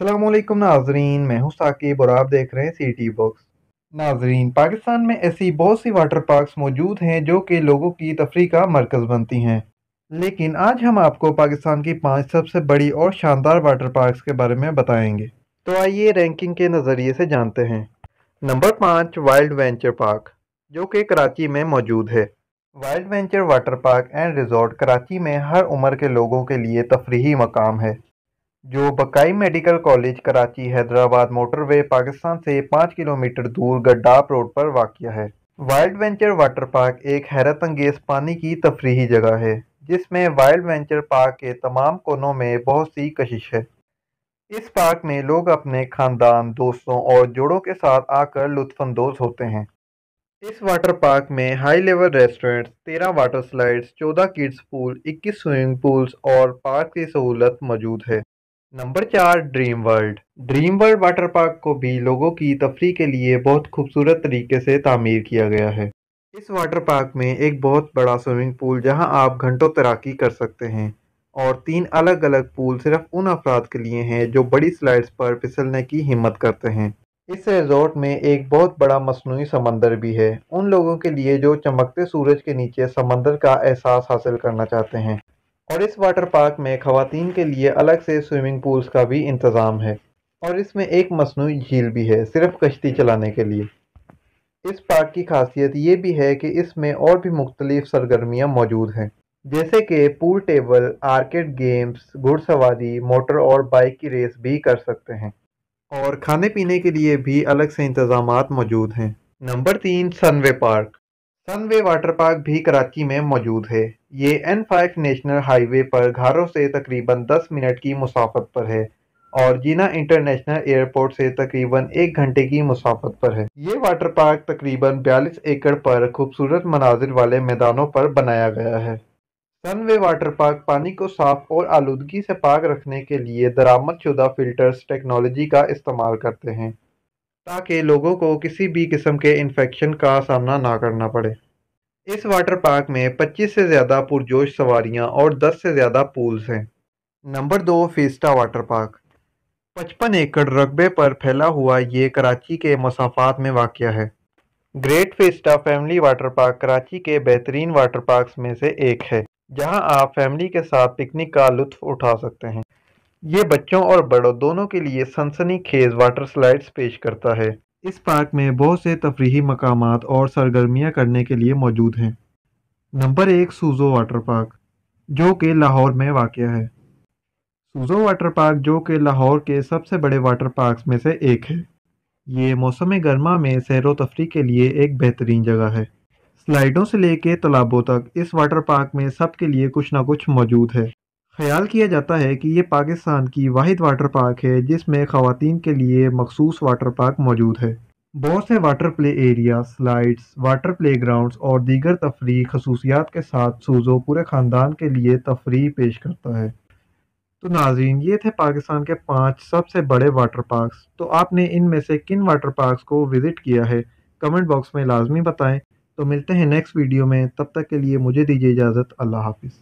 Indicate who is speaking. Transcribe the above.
Speaker 1: अस्सलाम वालेकुम नाजरीन, मैं हूं साकिब और आप देख रहे हैं सिटी बॉक्स। नाजरीन, पाकिस्तान में ऐसी बहुत सी वाटर पार्क्स मौजूद हैं जो कि लोगों की तफरीह का मरकज़ बनती हैं। लेकिन आज हम आपको पाकिस्तान की 5 सबसे बड़ी और शानदार वाटर पार्क्स के बारे में बताएंगे। तो आइए रैंकिंग के नज़रिए से जानते हैं। नंबर 5, वाइल्ड वेंचर पार्क, जो कि कराची में मौजूद है। Wild venture water park and resort Karachi में हर उम्र के लोगों के लिए तफरीही मकाम है, जो Baqai medical college Karachi Hyderabad motorway Pakistan से 5 किलोमीटर दूर गड्डाप रोड पर वाक़या है। वाइल्ड वेंचर वाटर पार्क एक हैरत अंगेज पानी की तफरीही जगह है, जिसमें वाइल्ड वेंचर पार्क के तमाम कोनों में बहुत सी कशिश है। इस पार्क में लोग अपने खानदान, दोस्तों और जोड़ों के साथ आकर लुत्फानंदोज होते हैं। इस वाटर पार्क में high level restaurants, 13 water slides, 14 kids pool, 21 swimming pools और पार्क की सहूलत मौजूद है। Number 4, dream world. Dream world water park को भी लोगों की तफरीह के लिए बहुत खूबसूरत तरीके से तामीर किया गया है। इस वाटर पार्क में एक बहुत बड़ा स्विमिंग पूल जहां आप घंटों तैराकी कर सकते हैं, और 3 अलग अलग पूल सिर्फ उन अफराद के लिए हैं जो बड़ी स्लाइड्स पर फिसलने की हिम्मत करते हैं। इस रिजॉर्ट में एक बहुत बड़ा मसनूई समंदर भी है, उन लोगों के लिए जो चमकते सूरज के नीचे समंदर का एहसास हासिल करना चाहते हैं। और इस वाटर पार्क में ख़वातीन के लिए अलग से स्विमिंग पूल्स का भी इंतज़ाम है, और इसमें एक मसनूई झील भी है सिर्फ कश्ती चलाने के लिए। इस पार्क की खासियत ये भी है कि इसमें और भी मुख्तलिफ सरगर्मियाँ मौजूद हैं, जैसे कि पूल टेबल, आर्केड गेम्स, घुड़सवारी, मोटर और बाइक की रेस भी कर सकते हैं, और खाने पीने के लिए भी अलग से इंतज़ामात मौजूद हैं। Number 3, सनवे park. सनवे वाटर पार्क भी कराची में मौजूद है। ये N5 नेशनल हाईवे पर घारों से तकरीबन 10 मिनट की मुसाफत पर है, और जीना इंटरनेशनल एयरपोर्ट से तकरीबन 1 घंटे की मुसाफत पर है। ये वाटर पार्क तकरीबन 42 एकड़ पर खूबसूरत मनाजिर वाले मैदानों पर बनाया गया है। सनवे वाटर पार्क पानी को साफ और आलूदगी से पाक रखने के लिए दरामद शुदा फिल्टर्स टेक्नोलॉजी का इस्तेमाल करते हैं, ताकि लोगों को किसी भी किस्म के इन्फेक्शन का सामना ना करना पड़े। इस वाटर पार्क में 25 से ज़्यादा पुरजोश सवारियां और 10 से ज़्यादा पूल्स हैं। Number 2, fiesta water park. 55 एकड़ रकबे पर फैला हुआ ये कराची के मसाफात में वाक़या है। Great fiesta family water park Karachi के बेहतरीन वाटर पार्क्स में से एक है, जहां आप फैमिली के साथ पिकनिक का लुत्फ़ उठा सकते हैं। ये बच्चों और बड़ों दोनों के लिए सनसनीखेज वाटर स्लाइड्स पेश करता है। इस पार्क में बहुत से तफरीही मकामात और सरगर्मियां करने के लिए मौजूद हैं। नंबर 1, सूजो वाटर पार्क, जो कि लाहौर में वाक़या है। सूजो वाटर पार्क, जो कि लाहौर के सबसे बड़े वाटर पार्क्स में से एक है, ये मौसम गर्मा में सैर व तफरीह के लिए एक बेहतरीन जगह है। स्लाइडों से लेके तालाबों तक इस वाटर पार्क में सब के लिए कुछ ना कुछ मौजूद है। ख्याल किया जाता है कि ये पाकिस्तान की वाहिद वाटर पार्क है जिसमें ख़वातीन के लिए मखसूस वाटर पार्क मौजूद है। बहुत से water play area, slides, water play grounds और दीगर तफरीह खसूसियात के साथ सूजो पूरे ख़ानदान के लिए तफरीह पेश करता है। तो नाज़रीन, ये थे पाकिस्तान के 5 सबसे बड़े वाटर पार्क्स। तो आपने इनमें से किन वाटर पार्क्स को विज़िट किया है, कमेंट बॉक्स में लाजमी बताएं। तो मिलते हैं नेक्स्ट वीडियो में, तब तक के लिए मुझे दीजिए इजाज़त। अल्लाह हाफिज़।